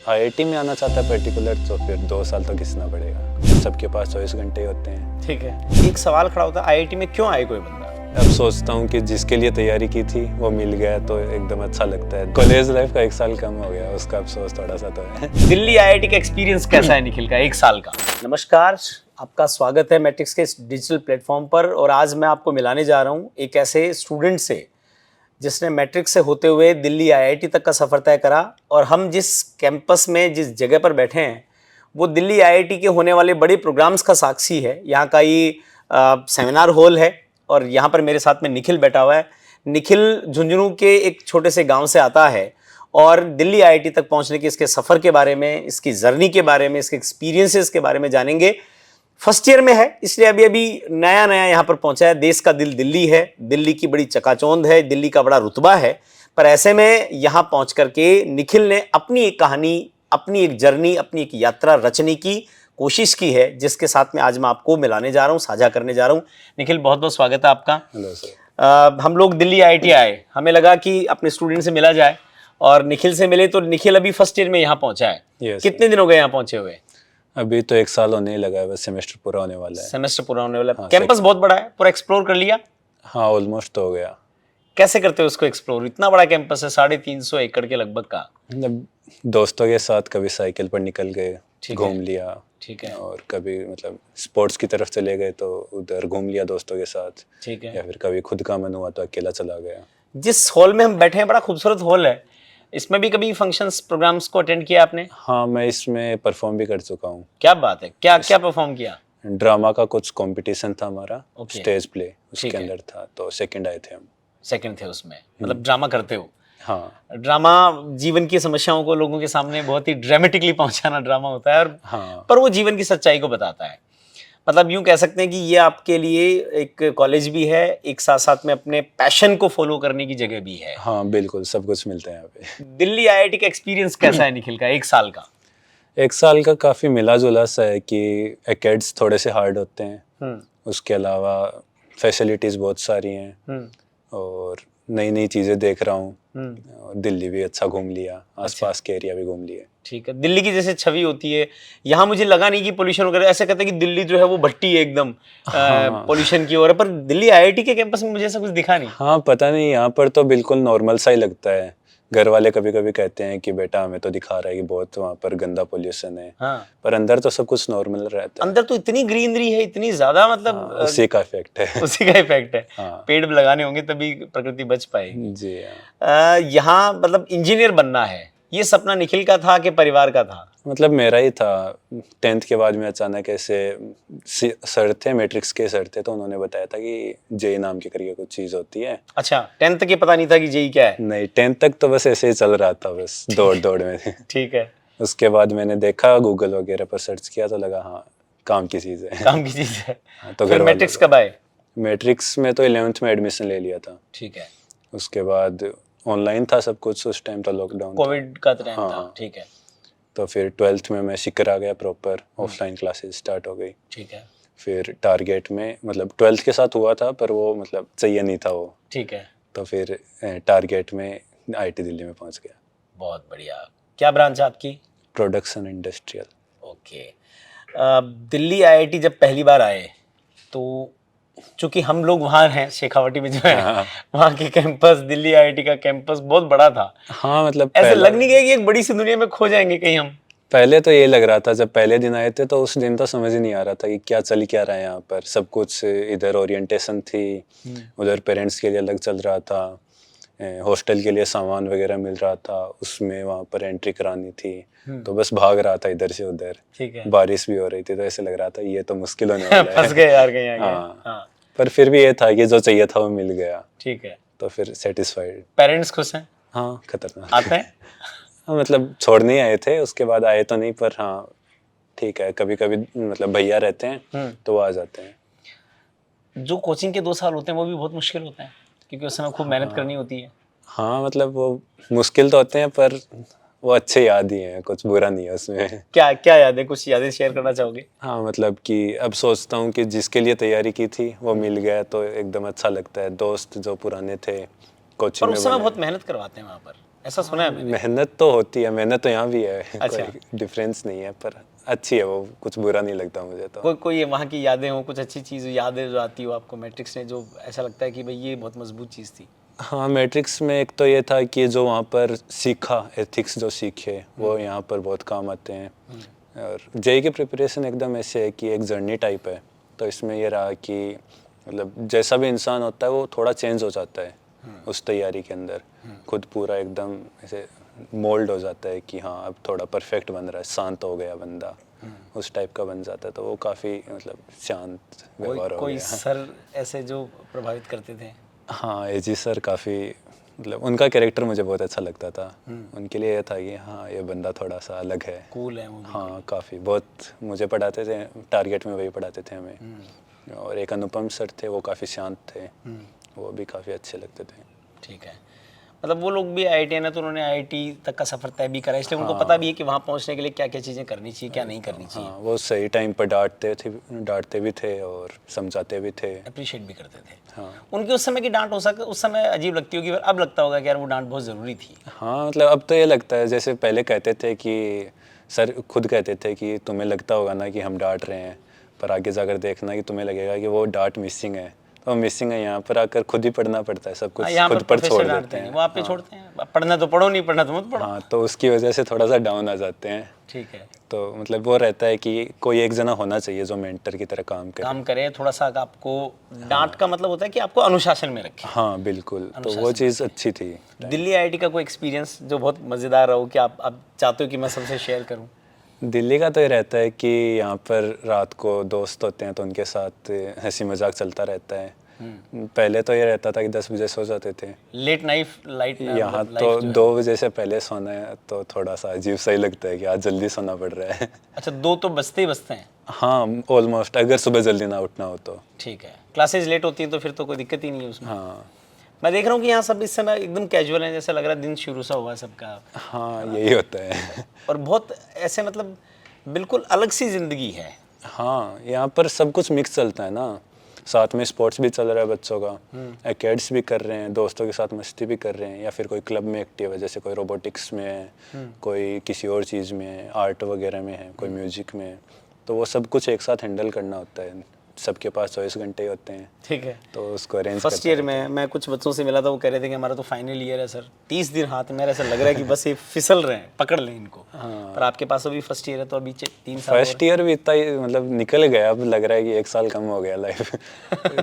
IIT में आना चाहता है पर्टिकुलर तो फिर 2 साल तो घिसना पड़ेगा। सबके पास 24 घंटे होते हैं। ठीक है, एक सवाल खड़ा होता है, आईआईटी में क्यों आए कोई बंदा? अब सोचता हूँ कि जिसके लिए तैयारी की थी वो मिल गया तो एकदम अच्छा लगता है। कॉलेज लाइफ का 1 साल कम हो गया, उसका अफसोस थोड़ा सा तो है। दिल्ली आईआईटी का एक्सपीरियंस कैसा है निखिल का 1 साल का? नमस्कार, आपका स्वागत है मैट्रिक्स के इस डिजिटल प्लेटफॉर्म पर। और आज मैं आपको मिलाने जा रहा हूँ एक ऐसे स्टूडेंट से जिसने मैट्रिक्स से होते हुए दिल्ली आईआईटी तक का सफ़र तय करा। और हम जिस कैंपस में जिस जगह पर बैठे हैं वो दिल्ली आईआईटी के होने वाले बड़े प्रोग्राम्स का साक्षी है। यहाँ का ये सेमिनार हॉल है और यहाँ पर मेरे साथ में निखिल बैठा हुआ है। निखिल झुंझुनू के एक छोटे से गांव से आता है और दिल्ली आईआईटी तक पहुँचने के इसके सफ़र के बारे में, इसकी जर्नी के बारे में, इसके एक्सपीरियंसेस के बारे में जानेंगे। फर्स्ट ईयर में है इसलिए अभी नया यहाँ पर पहुंचा है। देश का दिल दिल्ली है, दिल्ली की बड़ी चकाचौंध है, दिल्ली का बड़ा रुतबा है। पर ऐसे में यहाँ पहुंच करके निखिल ने अपनी एक कहानी, अपनी एक जर्नी, अपनी एक यात्रा रचने की कोशिश की है, जिसके साथ में आज मैं आपको मिलाने जा रहा हूँ, साझा करने जा रहा हूँ। निखिल, बहुत बहुत स्वागत है आपका। Hello sir. हम लोग दिल्ली आईआईटी आए, हमें लगा कि अपने स्टूडेंट से मिला जाए और निखिल से मिले। तो निखिल अभी फर्स्ट ईयर में यहाँ पहुंचा है। Yes, कितने दिन हो गए यहाँ पहुंचे हुए? अभी तो 1 साल होने ही लगा है, बस सेमेस्टर पूरा होने वाला है। सेमेस्टर पूरा होने वाला है। हाँ, कैंपस बहुत बड़ा है, पूरा एक्सप्लोर कर लिया? हाँ, ऑलमोस्ट तो हो गया। कैसे करते हो उसको एक्सप्लोर? इतना बड़ा कैंपस है, 350 एकड़ के लगभग का। मतलब दोस्तों के साथ कभी साइकिल पर निकल गए, घूम लिया। ठीक है। और कभी मतलब स्पोर्ट्स की तरफ चले गए तो उधर घूम लिया दोस्तों के साथ। ठीक है। या फिर कभी खुद का मन हुआ तो अकेला चला गया। जिस हॉल में हम बैठे हैं बड़ा खूबसूरत हॉल है, इसमें भी कभी फंक्शंस प्रोग्राम्स को अटेंड किया आपने? हाँ, मैं इसमें परफॉर्म भी कर चुका हूँ। क्या बात है, क्या क्या परफॉर्म किया? ड्रामा का कुछ कंपटीशन था हमारा, Okay. स्टेज प्ले उसके ठीक है। अंदर था तो सेकंड आए थे हम। सेकंड थे उसमें, मतलब ड्रामा करते हो? हाँ ड्रामा जीवन की समस्याओं को लोगों के सामने बहुत ही ड्रामेटिकली पहुंचाना ड्रामा होता है। और हाँ पर वो जीवन की सच्चाई को बताता है। मतलब यूं कह सकते हैं कि ये आपके लिए एक कॉलेज भी है, एक साथ साथ में अपने पैशन को फॉलो करने की जगह भी है। हाँ, बिल्कुल सब कुछ मिलता है यहाँ पे। दिल्ली आईआईटी का एक्सपीरियंस कैसा है निखिल का 1 साल का? 1 साल का काफ़ी मिला जुला सा है कि एकेड्स थोड़े से हार्ड होते हैं, उसके अलावा फैसिलिटीज़ बहुत सारी हैं और नई नई चीज़ें देख रहा हूँ। और दिल्ली भी अच्छा घूम लिया, आसपास के एरिया भी घूम लिए। ठीक है। दिल्ली की जैसे छवि होती है यहाँ, मुझे लगा नहीं कि पोल्यूशन वगैरह, ऐसे कहते हैं कि दिल्ली जो है वो भट्टी है एकदम पोल्यूशन की ओर, पर दिल्ली आईआईटी के कैंपस में मुझे ऐसा कुछ दिखा नहीं। हाँ, पता नहीं, यहाँ पर तो बिल्कुल नॉर्मल सा ही लगता है। घर वाले कभी कभी कहते हैं कि बेटा हमें तो दिखा रहा है कि बहुत वहाँ पर गंदा पोल्यूशन है। हाँ। पर अंदर तो सब कुछ नॉर्मल रहता है। अंदर तो इतनी ग्रीनरी है, इतनी ज्यादा, मतलब उसी का इफेक्ट है। उसी का इफेक्ट है। हाँ। पेड़ लगाने होंगे तभी प्रकृति बच पाएगी। जी हाँ। यहाँ मतलब इंजीनियर बनना है, ये सपना निखिल का था कि परिवार का था? मतलब मेरा ही था। 10th के बाद में अचानक ऐसे सर थे, मैट्रिक्स के सर थे, तो उन्होंने बताया था कि जेई नाम की करके कुछ चीज़ होती है। अच्छा, 10th के पता नहीं था कि जेई क्या है? नहीं, 10th तक तो बस ऐसे ही चल रहा था, बस दौड़ में। ठीक है। उसके बाद मैंने देखा गूगल वगैरह पर सर्च किया तो लगा हाँ काम की चीज़ है। काम की चीज है। हाँ, तो फिर घर मैट्रिक्स कब आए? मैट्रिक्स में तो 11th में एडमिशन ले लिया था। ठीक है। उसके बाद ऑनलाइन था सब कुछ, उस टाइम तो लॉकडाउन था। कोविड का टाइम था। हाँ। ठीक है। तो फिर 12th में मैं शिकर आ गया, प्रॉपर ऑफलाइन क्लासेस स्टार्ट हो गई। ठीक है। फिर टारगेट में मतलब 12th के साथ हुआ था पर वो मतलब चाहिए नहीं था वो। ठीक है। तो फिर टारगेट में आईटी दिल्ली में पहुंच गया। बहुत बढ़िया। क्या ब्रांच है आपकी? Production industrial. Okay. Delhi IIT जब पहली बार आए तो चूंकि हम लोग वहाँ हैं शेखावाटी में जो है, वहाँ के कैंपस, दिल्ली आईआईटी का कैंपस बहुत बड़ा था। हाँ, मतलब ऐसे लग नहीं गया कि एक बड़ी सी दुनिया में खो जाएंगे कहीं हम? पहले तो ये लग रहा था, जब पहले दिन आए थे तो उस दिन तो समझ ही नहीं आ रहा था कि क्या चल क्या रहा है यहाँ पर। सब कुछ इधर ओरिएंटेशन थी, उधर पेरेंट्स के लिए अलग चल रहा था, हॉस्टल के लिए सामान वगैरह मिल रहा था, उसमें वहाँ पर एंट्री करानी थी। तो बस भाग रहा था इधर से उधर। ठीक है। बारिश भी हो रही थी तो ऐसे लग रहा था ये तो मुश्किल होने वाला है। फंस गए यार कहीं आगे। हाँ। हाँ। पर फिर भी ये था कि जो चाहिए था वो मिल गया। ठीक है। तो फिर सेटिस्फाइड। पेरेंट्स खुश हैं? हाँ, खतरनाक। आते हैं? हाँ, मतलब छोड़ने ही आए थे, उसके बाद आए तो नहीं, पर हाँ ठीक है, कभी कभी मतलब भैया रहते हैं तो वो आ जाते हैं। जो कोचिंग के 2 साल होते हैं वो भी बहुत मुश्किल होते हैं क्योंकि उस समय खूब मेहनत करनी होती है। हाँ, मतलब वो मुश्किल तो होते हैं पर वो अच्छे याद ही हैं, कुछ बुरा नहीं है उसमें। क्या क्या यादें, कुछ यादें शेयर करना चाहोगे? हाँ, मतलब कि अब सोचता हूँ कि जिसके लिए तैयारी की थी वो मिल गया तो एकदम अच्छा लगता है। दोस्त जो पुराने थे कोचिंग पर में उस समय बने। बहुत मेहनत करवाते हैं वहाँ पर। ऐसा सुना है मैंने। मेहनत तो होती है, मेहनत तो यहाँ भी है। अच्छा। कोई डिफरेंस नहीं है, पर अच्छी है वो, कुछ बुरा नहीं लगता मुझे तो। कोई वहाँ की यादें हो, कुछ अच्छी चीज़ यादें जो आती हो आपको मैट्रिक्स ने, जो ऐसा लगता है कि भाई ये बहुत मजबूत चीज़ थी? हाँ, मैट्रिक्स में एक तो ये था कि जो वहाँ पर सीखा, एथिक्स जो सीखे वो यहाँ पर बहुत काम आते हैं। और जेई की प्रिपरेशन एकदम ऐसे है कि एक जर्नी टाइप है, तो इसमें ये रहा कि मतलब जैसा भी इंसान होता है वो थोड़ा चेंज हो जाता है उस तैयारी के अंदर। खुद पूरा एकदम ऐसे मोल्ड हो जाता है कि हाँ अब थोड़ा परफेक्ट बन रहा है, शांत हो गया बंदा, उस टाइप का बन जाता है। तो वो काफ़ी मतलब शांत व्यवहार हो कोई गया। सर ऐसे जो प्रभावित करते थे? हाँ, एजी सर काफ़ी, मतलब उनका कैरेक्टर मुझे बहुत अच्छा लगता था। उनके लिए ये था कि हाँ ये बंदा थोड़ा सा अलग है। कूल है वो भी। हाँ, काफ़ी बहुत मुझे पढ़ाते थे, टारगेट में वही पढ़ाते थे हमें। और एक अनुपम सर थे, वो काफ़ी शांत थे, वो भी काफ़ी अच्छे लगते थे। ठीक है, मतलब वो लोग भी IIT है तो उन्होंने IIT तक का सफ़र तय भी करा, इसलिए उनको पता भी है कि वहाँ पहुँचने के लिए क्या क्या चीज़ें करनी चाहिए, क्या नहीं करनी चाहिए। हाँ, वो सही टाइम पर डांटते भी थे और समझाते भी थे। अप्रिशिएट भी करते थे। हाँ उनकी उस समय की डांट हो सके उस समय अजीब लगती होगी, पर अब लगता होगा कि यार वो डांट बहुत ज़रूरी थी। हाँ, मतलब अब तो ये लगता है, जैसे पहले कहते थे कि सर खुद कहते थे कि तुम्हें लगता होगा ना कि हम डांट रहे हैं, पर आगे जाकर देखना कि तुम्हें लगेगा कि वो डांट मिसिंग है। तो मिसिंग है, यहाँ पर आकर खुद ही पढ़ना पड़ता है, सब कुछ यहाँ खुद पर छोड़ प्रोफेसर देते नहीं, हैं। वो आप पे छोड़ते हैं, पढ़ना तो पढ़ो, नहीं पढ़ना तो मत पढ़ो। हाँ, तो उसकी वजह से थोड़ा सा डाउन आ जाते हैं। ठीक है, तो मतलब वो रहता है कि कोई एक जना होना चाहिए जो मेंटर की तरह काम करे। काम करे थोड़ा सा। आपको डांट का मतलब होता है कि आपको अनुशासन में रखे। हाँ बिल्कुल, तो वो चीज़ अच्छी थी। दिल्ली IIT का कोई एक्सपीरियंस जो बहुत मज़ेदार रहा हो कि आप चाहते हो कि मैं सबसे शेयर करूं? दिल्ली का तो ये रहता है कि यहाँ पर रात को दोस्त होते हैं तो उनके साथ हंसी मजाक चलता रहता है। पहले तो ये रहता था कि 10 बजे सो जाते थे, लेट नाइट लाइट यहाँ तो 2 बजे से पहले सोना है, तो थोड़ा सा अजीब सा ही लगता है कि आज जल्दी सोना पड़ रहा है। अच्छा, 2 तो बजते ही बजते हैं। हाँ, ऑलमोस्ट, अगर सुबह जल्दी ना उठना हो तो। ठीक है, क्लासेज लेट होती हैं तो फिर तो कोई दिक्कत ही नहीं है उसमें। हाँ मैं देख रहा हूँ कि यहाँ सब इस समय एकदम कैजुअल है, जैसे लग रहा है दिन शुरू सा हुआ है सबका। हाँ, यही होता है। और बहुत ऐसे मतलब बिल्कुल अलग सी जिंदगी है। हाँ, यहाँ पर सब कुछ मिक्स चलता है ना, साथ में स्पोर्ट्स भी चल रहा है बच्चों का, एकेड्स भी कर रहे हैं, दोस्तों के साथ मस्ती भी कर रहे हैं, या फिर कोई क्लब में एक्टिव है, जैसे कोई रोबोटिक्स में है, कोई किसी और चीज़ में है, आर्ट वगैरह में है, कोई म्यूजिक में है। तो वो सब कुछ एक साथ हैंडल करना होता है, सबके पास 24 घंटे ही होते हैं। ठीक है, तो उसको अरेंज फर्स्ट ईयर में मैं कुछ बच्चों से मिला था, वो कह रहे थे कि हमारा तो फाइनल ईयर है सर, 30 दिन हाथ में, ऐसा लग रहा है कि बस ये फिसल रहे हैं, पकड़ लें इनको। पर आपके पास अभी फर्स्ट ईयर है तो अभी 3 साल फर्स्ट ईयर भी इतना ही मतलब निकल गया, अब लग रहा है कि 1 साल कम हो गया लाइफ।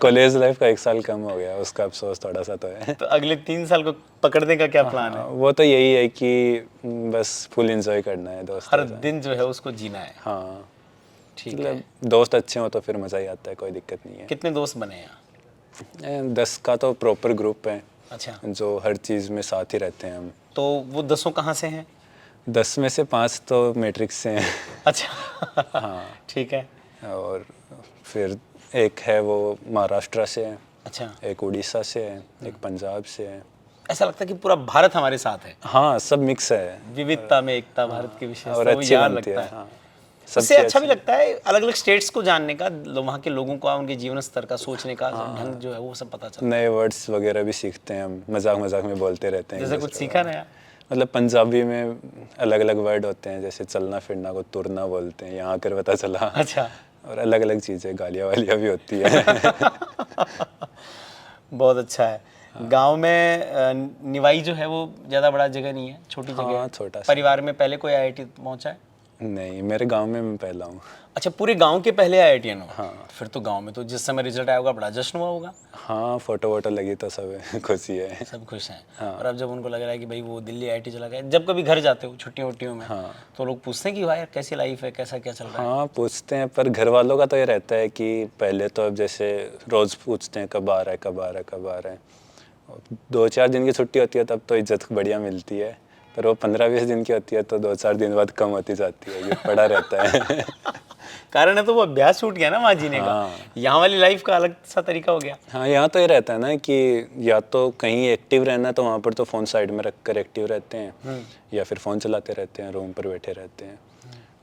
कॉलेज लाइफ का 1 साल कम हो गया, उसका अफसोस थोड़ा सा तो है। तो अगले 3 साल को पकड़ने का क्या प्लान है? वो तो यही है कि बस फुल एंजॉय करना है दोस्तों हर के साथ। दिन जो है उसको जीना है। हाँ, ठीक है, मतलब दोस्त अच्छे हो तो फिर मज़ा ही आता है, कोई दिक्कत नहीं है। कितने दोस्त बने यहाँ? 10 का तो प्रॉपर ग्रुप है, अच्छा, जो हर चीज़ में साथ ही रहते हैं हम। तो वो 10 कहाँ से हैं? 10 में से 5 तो मैट्रिक्स से हैं। अच्छा, हाँ, ठीक है। और फिर एक है वो महाराष्ट्र से है, अच्छा, एक उड़ीसा से है, एक पंजाब से है। ऐसा लगता है कि पूरा भारत हमारे साथ है, हाँ, सब मिक्स है विविधता में एकता, भारत की विशेषता, और वो अच्छी याद बनती लगता है। है। हाँ, उससे अच्छा भी लगता है अलग अलग स्टेट्स को जानने का, वहाँ के लोगों का, उनके जीवन स्तर का, सोचने का ढंग जो है वो सब पता चलता नए वर्ड्स वगैरह भी सीखते हैं हम, मजाक मजाक में बोलते रहते है। हैं। जैसे कुछ सीखा नया? मतलब पंजाबी में अलग अलग वर्ड होते हैं, जैसे चलना फिरना को तुरना बोलते हैं, यहाँ आकर पता चला। अच्छा, और अलग अलग चीज़ें, गालियाँ वालियाँ भी होती है। बहुत अच्छा है। गांव में निवाई जो है वो ज़्यादा बड़ा जगह नहीं है, छोटी जगह हाँ, है। छोटा सा। परिवार में पहले कोई IIT पहुंचा है? नहीं, मेरे गांव में मैं पहला हूँ। अच्छा, पूरे गांव के पहले IITian हो? हाँ। फिर तो गांव में तो जिस समय रिजल्ट आया होगा बड़ा जश्न हुआ होगा। हाँ, फोटो वोटो लगी तो सब खुशी है। सब खुश हैं। और अब जब उनको लग रहा है कि भाई वो दिल्ली IIT चला गया, जब कभी घर जाते हो छुट्टियों वुट्टियों में, तो लोग पूछते हैं कि भाई यार कैसी लाइफ है, कैसा क्या चल रहा है? हाँ, पूछते हैं, पर घर वालों का तो ये रहता है कि पहले तो अब जैसे रोज़ पूछते हैं कब आ रहा है, कब आ रहा है, कब आ रहा है। 2-4 दिन की छुट्टी होती है तब तो इज्जत बढ़िया मिलती है, पर वो 15-20 दिन की होती है तो 2-4 दिन बाद कम होती जाती है, ये पड़ा रहता है। कारण है तो वो अभ्यास छूट गया ना वहाँ जीने का। यहाँ वाली लाइफ का अलग सा तरीका हो गया। हाँ, यहाँ तो ये रहता है ना कि या तो कहीं एक्टिव रहना है तो वहाँ पर तो फ़ोन साइड में रख कर एक्टिव रहते हैं, या फिर फ़ोन चलाते रहते हैं, रूम पर बैठे रहते हैं।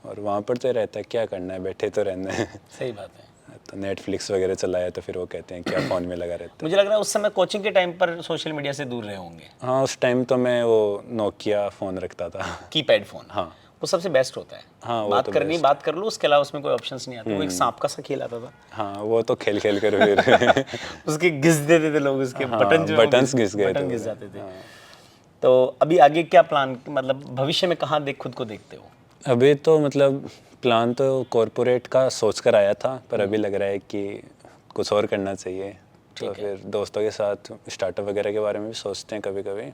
और वहाँ पर तो ये रहता है क्या करना है, बैठे तो रहना है। सही बात है। तो नेटफ्लिक्स वगैरह चलाया तो फिर वो कहते हैं क्या फ़ोन में लगा रहता मुझे लग रहा है उस समय कोचिंग के टाइम पर सोशल मीडिया से दूर रहे होंगे। है। हाँ, उस टाइम तो मैं वो नोकिया फ़ोन रखता था। कीपैड फोन, हाँ वो सबसे बेस्ट होता है। हाँ, वो बात तो करनी best बात कर लो, उसके अलावा उसमें कोई ऑप्शंस नहीं आते। वो एक सांप का सा खेल आता था। हाँ, वो तो खेल खेल कर फिर उसके घिस देते थे लोग, उसके हाँ, बटन जो है वो बटन्स घिस गए बटन थे घिस वो। जाते थे। हाँ। तो अभी आगे क्या प्लान, मतलब भविष्य में कहाँ देख खुद को देखते हो? अभी तो मतलब प्लान तो कॉरपोरेट का सोच कर आया था, पर अभी लग रहा है कि कुछ और करना चाहिए। तो फिर दोस्तों के साथ स्टार्टअप वगैरह के बारे में भी सोचते हैं कभी कभी,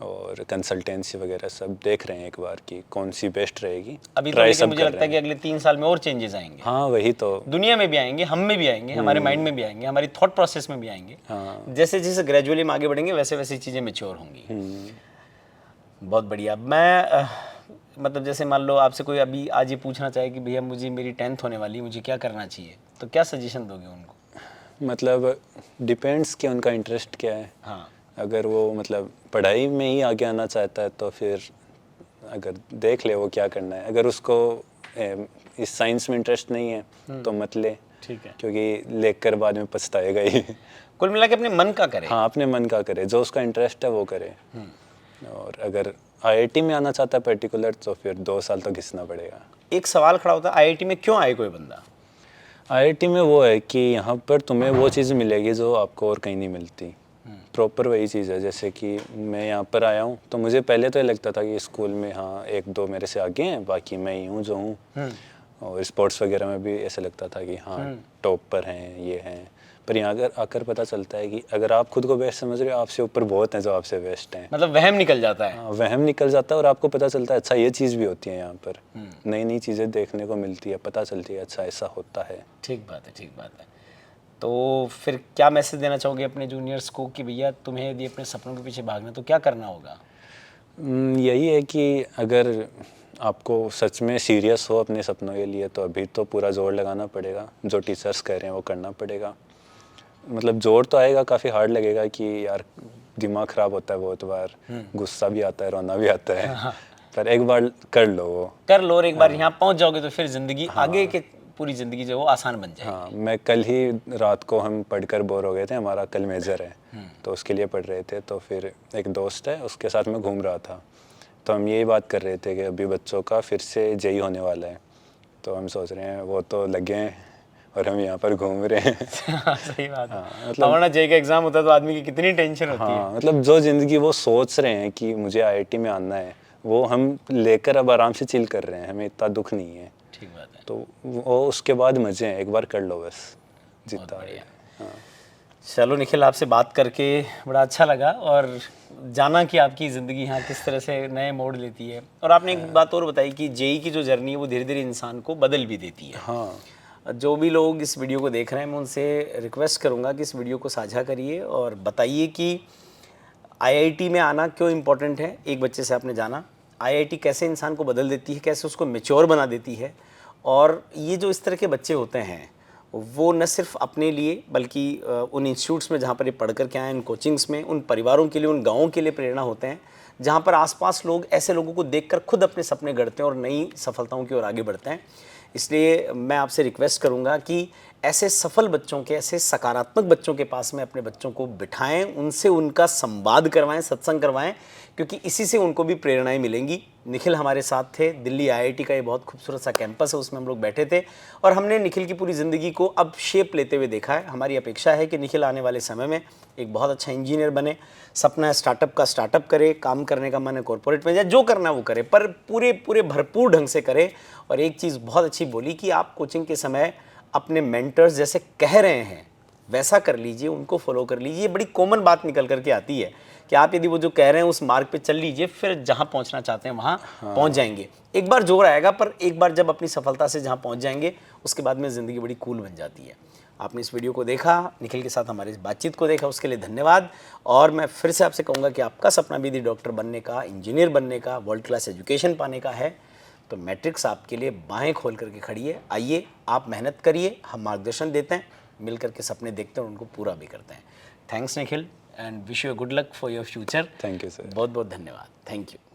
और कंसल्टेंसी वगैरह सब देख रहे हैं एक बार कि कौन सी बेस्ट रहेगी। अभी तो ट्राई लेकिन सब मुझे कर लगता है रहे कि हैं। अगले 3 साल में और चेंजेस आएंगे। हाँ वही तो। दुनिया में भी आएंगे, हम में भी आएंगे, हमारे माइंड में भी आएंगे, हमारी थॉट प्रोसेस में भी आएंगे। हाँ। जैसे जैसे ग्रेजुअली हम आगे बढ़ेंगे वैसे वैसे चीज़ें मेच्योर होंगी। बहुत बढ़िया। मैं मतलब जैसे मान लो आपसे कोई अभी आज ये पूछना चाहे कि भैया मुझे मेरी 10th होने वाली है, मुझे क्या करना चाहिए, तो क्या सजेशन दोगे उनको? मतलब डिपेंड्स कि उनका इंटरेस्ट क्या है। हाँ। अगर वो मतलब पढ़ाई में ही आगे आना चाहता है तो फिर अगर देख ले वो क्या करना है। अगर उसको इस साइंस में इंटरेस्ट नहीं है तो मत ले, ठीक है। क्योंकि लेकर बाद में पछताएगा ही। कुल मिला के अपने मन का करे। हाँ, अपने मन का करे, जो उसका इंटरेस्ट है वो करे। और अगर आईआईटी में आना चाहता है पर्टिकुलर तो फिर 2 साल तो घिसना पड़ेगा। एक सवाल खड़ा होता है, आईआईटी में क्यों आए कोई बंदा? आईआईटी में वो है कि यहाँ पर तुम्हें वो चीज़ मिलेगी जो आपको और कहीं नहीं मिलती। प्रॉपर वही चीज़ है। जैसे कि मैं यहाँ पर आया हूँ तो मुझे पहले तो ये लगता था कि स्कूल में हाँ 1-2 मेरे से आगे हैं, बाकी मैं ही हूँ जो हूँ। और स्पोर्ट्स वगैरह में भी ऐसे लगता था कि हाँ टॉप पर हैं, ये हैं। पर यहाँ अगर आकर पता चलता है कि अगर आप खुद को बेस्ट समझ रहे हो, आपसे ऊपर बहुत हैं जो आपसे बेस्ट हैं। मतलब वहम निकल जाता है। हाँ, वहम निकल जाता है और आपको पता चलता है अच्छा ये चीज़ भी होती है यहाँ पर। नई नई चीज़ें देखने को मिलती है, पता चलती है अच्छा ऐसा होता है। ठीक बात है, ठीक बात है। तो फिर क्या मैसेज देना चाहोगे अपने जूनियर्स को कि भैया तुम्हें यदि अपने सपनों के पीछे भागना तो क्या करना होगा? यही है कि अगर आपको सच में सीरियस हो अपने सपनों के लिए तो अभी तो पूरा जोर लगाना पड़ेगा। जो टीचर्स कह रहे हैं वो करना पड़ेगा। मतलब जोर तो आएगा, काफ़ी हार्ड लगेगा कि यार दिमाग ख़राब होता है बहुत बार, गुस्सा भी आता है, रोना भी आता है। पर एक बार कर लो वो। कर लो और एक बार यहाँ पहुँच जाओगे तो फिर ज़िंदगी आगे के पूरी ज़िंदगी जो है वो आसान बन जाएगी। हाँ, मैं कल ही रात को हम पढ़कर बोर हो गए थे। हमारा कल मेजर है तो उसके लिए पढ़ रहे थे। तो फिर एक दोस्त है उसके साथ मैं घूम रहा था, तो हम यही बात कर रहे थे कि अभी बच्चों का फिर से जेई होने वाला है। तो हम सोच रहे हैं वो तो लगे हैं और हम यहाँ पर घूम रहे हैं। सही बात है। मतलब हमारा जेई का एग्जाम होता है तो आदमी की कितनी टेंशन होती है। हाँ, मतलब जो ज़िंदगी वो सोच रहे हैं कि मुझे आईआईटी में आना है, वो हम लेकर अब आराम से चिल कर रहे हैं, हमें इतना दुख नहीं है। ठीक बात है। तो वो उसके बाद मज़े हैं, एक बार कर लो बस जितना है। हाँ। चलो निखिल, आपसे बात करके बड़ा अच्छा लगा और जाना कि आपकी ज़िंदगी यहाँ किस तरह से नए मोड़ लेती है। और आपने एक बात और बताई कि जेई की जो जर्नी है वो धीरे धीरे इंसान को बदल भी देती है। हाँ, जो भी लोग इस वीडियो को देख रहे हैं मैं उनसे रिक्वेस्ट करूँगा कि इस वीडियो को साझा करिए और बताइए कि आईआईटी में आना क्यों इम्पोर्टेंट है। एक बच्चे से आपने जाना आईआईटी कैसे इंसान को बदल देती है, कैसे उसको मैच्योर बना देती है। और ये जो इस तरह के बच्चे होते हैं वो न सिर्फ अपने लिए बल्कि उन इंस्टीट्यूट्स में जहाँ पर ये पढ़ कर के आए, उन कोचिंग्स में, उन परिवारों के लिए, उन गाँवों के लिए प्रेरणा होते हैं जहाँ पर आसपास लोग ऐसे लोगों को देखकर खुद अपने सपने गढ़ते हैं और नई सफलताओं की ओर आगे बढ़ते हैं। इसलिए मैं आपसे रिक्वेस्ट करूंगा कि ऐसे सफल बच्चों के, ऐसे सकारात्मक बच्चों के पास में अपने बच्चों को बिठाएं, उनसे उनका संवाद करवाएं, सत्संग करवाएं, क्योंकि इसी से उनको भी प्रेरणाएं मिलेंगी। निखिल हमारे साथ थे। दिल्ली आईआईटी का ये बहुत खूबसूरत सा कैंपस है, उसमें हम लोग बैठे थे और हमने निखिल की पूरी ज़िंदगी को अब शेप लेते हुए देखा है। हमारी अपेक्षा है कि निखिल आने वाले समय में एक बहुत अच्छा इंजीनियर बने। सपना है स्टार्टअप का स्टार्टअप करे, काम करने का मन है कॉर्पोरेट में जाए, जो करना है वो करे, पर पूरे भरपूर ढंग से करे। और एक चीज़ बहुत अच्छी बोली कि आप कोचिंग के समय अपने मेंटर्स जैसे कह रहे हैं वैसा कर लीजिए, उनको फॉलो कर लीजिए। ये बड़ी कॉमन बात निकल करके आती है कि आप यदि वो जो कह रहे हैं उस मार्ग पे चल लीजिए, फिर जहाँ पहुँचना चाहते हैं वहाँ पहुँच जाएंगे। एक बार जोर आएगा, पर एक बार जब अपनी सफलता से जहाँ पहुँच जाएंगे उसके बाद में ज़िंदगी बड़ी कूल बन जाती है। आपने इस वीडियो को देखा, निखिल के साथ हमारी इस बातचीत को देखा, उसके लिए धन्यवाद। और मैं फिर से आपसे कहूँगा कि आपका सपना भी यदि डॉक्टर बनने का, इंजीनियर बनने का, वर्ल्ड क्लास एजुकेशन पाने का है तो मैट्रिक्स आपके लिए बाहें खोल करके खड़ी है। आइए, आप मेहनत करिए, हम मार्गदर्शन देते हैं, मिल करके सपने देखते हैं और उनको पूरा भी करते हैं। Thanks Nikhil and wish you good luck for your future. Thank you sir. बहुत बहुत धन्यवाद। Thank you.